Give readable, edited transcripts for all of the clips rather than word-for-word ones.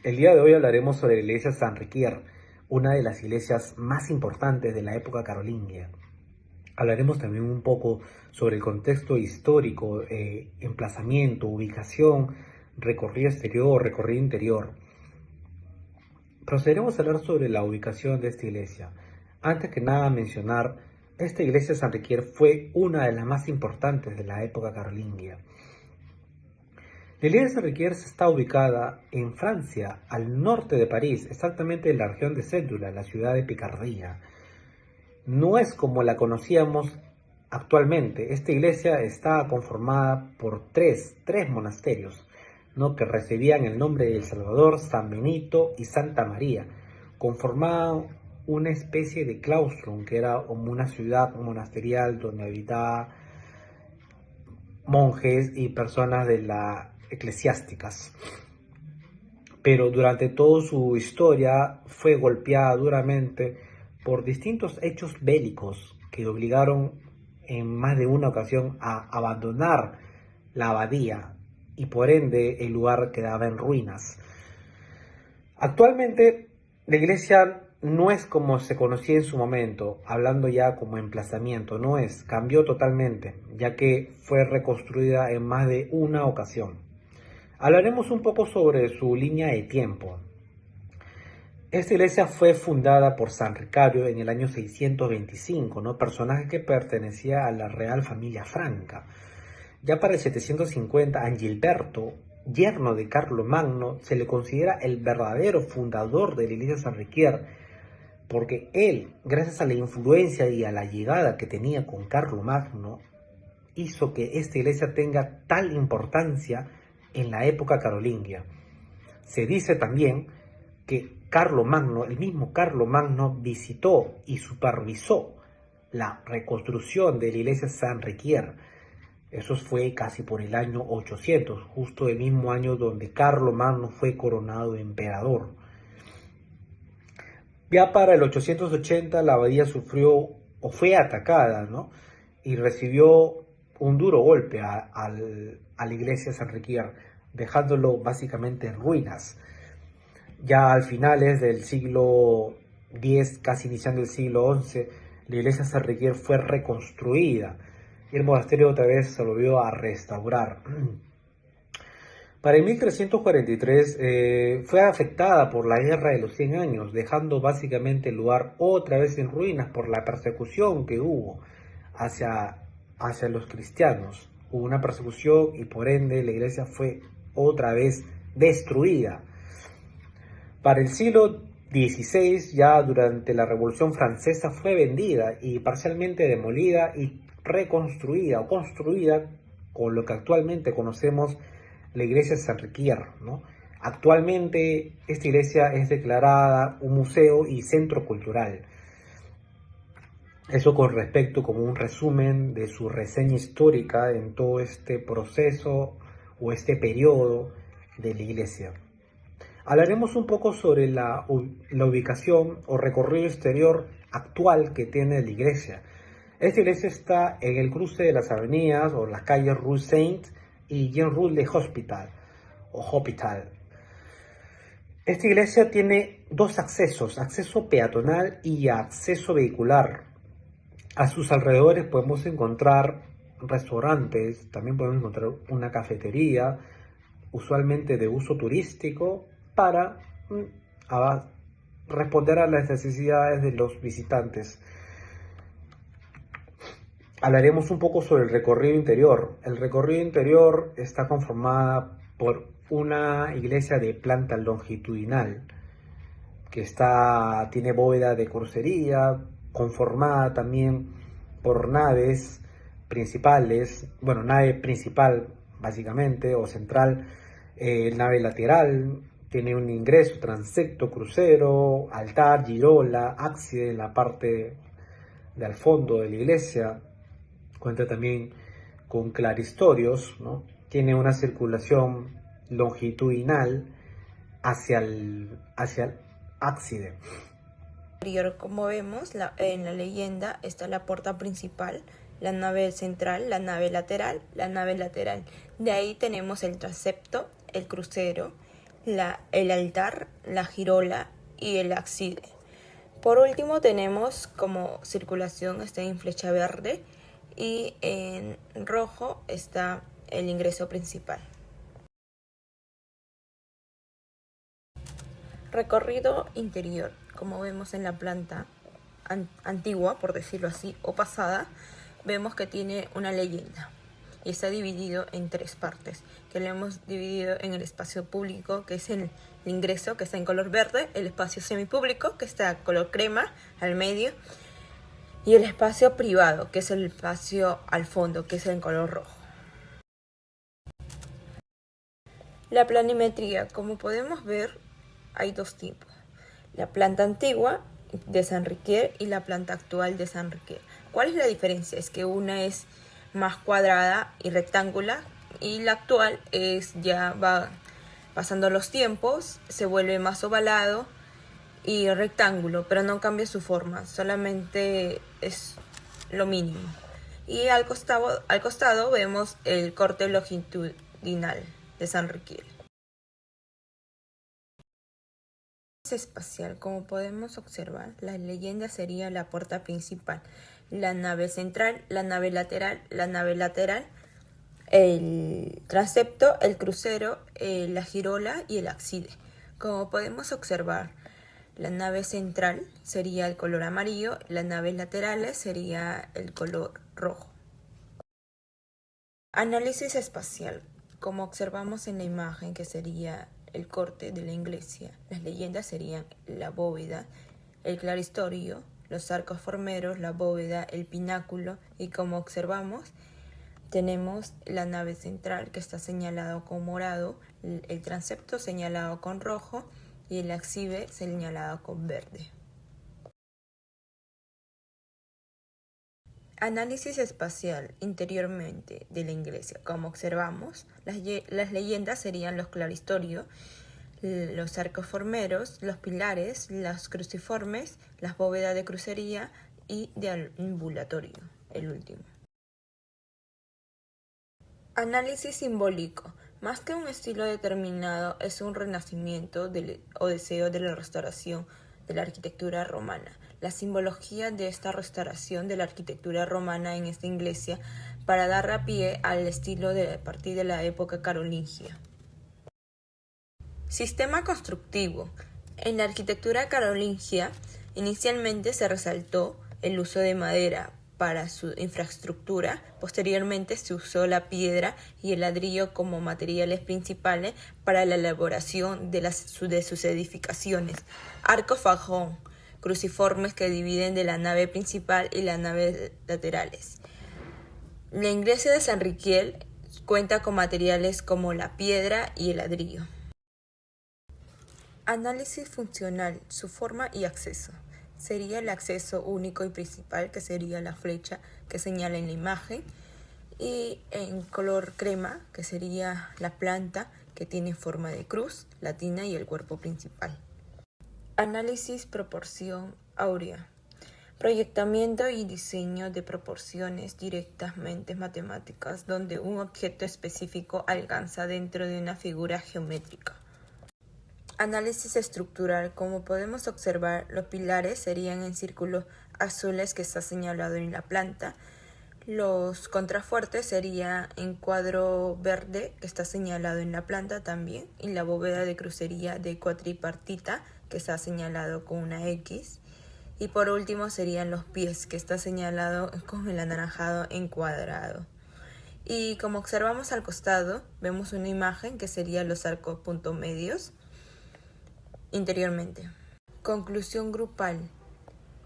El día de hoy hablaremos sobre la iglesia San Riquier, una de las iglesias más importantes de la época carolingia. Hablaremos también un poco sobre el contexto histórico, emplazamiento, ubicación, recorrido exterior, recorrido interior. Procederemos a hablar sobre la ubicación de esta iglesia. Antes que nada mencionar, esta iglesia San Riquier fue una de las más importantes de la época carolingia. La iglesia de Saint-Riquier está ubicada en Francia, al norte de París, exactamente en la región de Cédula, la ciudad de Picardía. No es como la conocíamos actualmente. Esta iglesia está conformada por tres monasterios, ¿no?, que recibían el nombre de El Salvador, San Benito y Santa María. Conformaban una especie de claustrum, que era como una ciudad monasterial donde habitaba monjes y personas de la eclesiásticas. Pero durante toda su historia fue golpeada duramente por distintos hechos bélicos que obligaron en más de una ocasión a abandonar la abadía y por ende el lugar quedaba en ruinas. Actualmente la iglesia no es como se conocía en su momento, hablando ya como emplazamiento, no es, cambió totalmente, ya que fue reconstruida en más de una ocasión. Hablaremos un poco sobre su línea de tiempo. Esta iglesia fue fundada por San Ricario en el año 625, ¿no?, personaje que pertenecía a la real familia franca. Ya para el 750, a Gilberto, yerno de Carlomagno, se le considera el verdadero fundador de la iglesia San Riquier, porque él, gracias a la influencia y a la llegada que tenía con Carlomagno, hizo que esta iglesia tenga tal importancia en la época carolingia. Se dice también que Carlomagno, el mismo Carlomagno, visitó y supervisó la reconstrucción de la iglesia San Riquier. Eso fue casi por el año 800, justo el mismo año donde Carlomagno fue coronado emperador. Ya para el 880 la abadía sufrió o fue atacada, ¿no?, y recibió un duro golpe a la iglesia San Riquier, dejándolo básicamente en ruinas. Ya al finales del siglo X, casi iniciando el siglo XI, la iglesia San Riquier fue reconstruida y el monasterio otra vez se volvió a restaurar. Para el 1343 fue afectada por la Guerra de los 100 años, dejando básicamente el lugar otra vez en ruinas por la persecución que hubo hacia los cristianos. Hubo una persecución y por ende la iglesia fue otra vez destruida. Para el siglo XVI, ya durante la Revolución Francesa, fue vendida y parcialmente demolida y reconstruida o construida con lo que actualmente conocemos la iglesia San Riquier, ¿no? Actualmente esta iglesia es declarada un museo y centro cultural. Eso con respecto como un resumen de su reseña histórica en todo este proceso o este periodo de la iglesia. Hablaremos un poco sobre la ubicación o recorrido exterior actual que tiene la iglesia. Esta iglesia está en el cruce de las avenidas o las calles Rue Saint y Jean Rue de Hospital o Hospital. Esta iglesia tiene dos accesos, acceso peatonal y acceso vehicular. A sus alrededores podemos encontrar restaurantes, también podemos encontrar una cafetería, usualmente de uso turístico, para responder a las necesidades de los visitantes. Hablaremos un poco sobre el recorrido interior. El recorrido interior está conformada por una iglesia de planta longitudinal que tiene bóveda de crucería, conformada también por naves principales, bueno, nave principal básicamente o central, nave lateral, tiene un ingreso, transepto, crucero, altar, girola, ábside en la parte del fondo de la iglesia. Cuenta también con claristorios, ¿no? Tiene una circulación longitudinal hacia el ábside. Como vemos en la leyenda está la puerta principal, la nave central, la nave lateral, la nave lateral. De ahí tenemos el transepto, el crucero, el altar, la girola y el ábside. Por último tenemos como circulación está en flecha verde y en rojo está el ingreso principal. Recorrido interior, como vemos en la planta antigua, por decirlo así, o pasada, vemos que tiene una leyenda y está dividido en tres partes, que lo hemos dividido en el espacio público, que es el ingreso, que está en color verde, el espacio semipúblico, que está color crema al medio, y el espacio privado, que es el espacio al fondo, que es en color rojo. La planimetría, como podemos ver, hay dos tipos: la planta antigua de San Riquier y la planta actual de San Riquier. ¿Cuál es la diferencia? Es que una es más cuadrada y rectangular y la actual ya va pasando los tiempos, se vuelve más ovalado y rectángulo, pero no cambia su forma, solamente es lo mínimo. Y al costado vemos el corte longitudinal de San Riquier. Espacial, como podemos observar, la leyenda sería la puerta principal, la nave central, la nave lateral, el transepto, el crucero, la girola y el ábside. Como podemos observar, la nave central sería el color amarillo, las naves laterales sería el color rojo. Análisis espacial. Como observamos en la imagen, que sería el corte de la iglesia, las leyendas serían la bóveda, el claristorio, los arcos formeros, la bóveda, el pináculo, y como observamos tenemos la nave central, que está señalado con morado, el transepto señalado con rojo y el ábside señalado con verde. Análisis espacial interiormente de la iglesia. Como observamos, las leyendas serían los claristorios, los arcos formeros, los pilares, los cruciformes, las bóvedas de crucería y de ambulatorio, el último. Análisis simbólico. Más que un estilo determinado, es un renacimiento o deseo de la restauración de la arquitectura romana. La simbología de esta restauración de la arquitectura romana en esta iglesia para dar a pie al estilo a partir de la época carolingia. Sistema constructivo. En la arquitectura carolingia inicialmente se resaltó el uso de madera para su infraestructura. Posteriormente se usó la piedra y el ladrillo como materiales principales para la elaboración de sus edificaciones. Arco fajón, cruciformes que dividen de la nave principal y las naves laterales. La iglesia de San Riquier cuenta con materiales como la piedra y el ladrillo. Análisis funcional, su forma y acceso. Sería el acceso único y principal, que sería la flecha que señala en la imagen, y en color crema, que sería la planta que tiene forma de cruz latina y el cuerpo principal. Análisis proporción áurea. Proyectamiento y diseño de proporciones directamente matemáticas, donde un objeto específico alcanza dentro de una figura geométrica. Análisis estructural. Como podemos observar, los pilares serían en círculos azules que está señalado en la planta. Los contrafuertes serían en cuadro verde que está señalado en la planta también. Y la bóveda de crucería de cuatripartita que está señalado con una X. Y por último serían los pies, que está señalado con el anaranjado en cuadrado. Y como observamos al costado, vemos una imagen que sería los arcos punto medios interiormente. Conclusión grupal.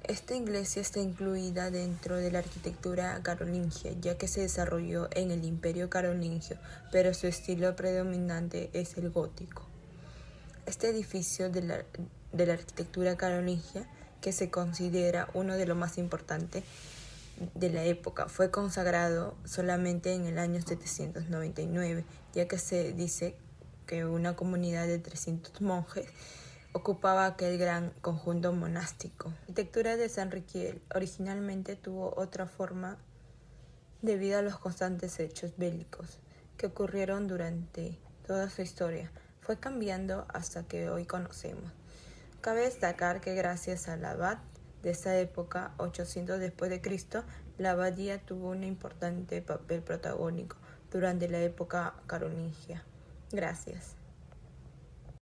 Esta iglesia está incluida dentro de la arquitectura carolingia, ya que se desarrolló en el Imperio carolingio, pero su estilo predominante es el gótico. Este edificio de la arquitectura carolingia, que se considera uno de los más importantes de la época, fue consagrado solamente en el año 799, ya que se dice que una comunidad de 300 monjes ocupaba aquel gran conjunto monástico. La arquitectura de San Riquier originalmente tuvo otra forma debido a los constantes hechos bélicos que ocurrieron durante toda su historia. fue cambiando hasta que hoy conocemos. Cabe destacar que gracias al abad de esa época, 800 después de Cristo, la abadía tuvo un importante papel protagónico durante la época carolingia. Gracias.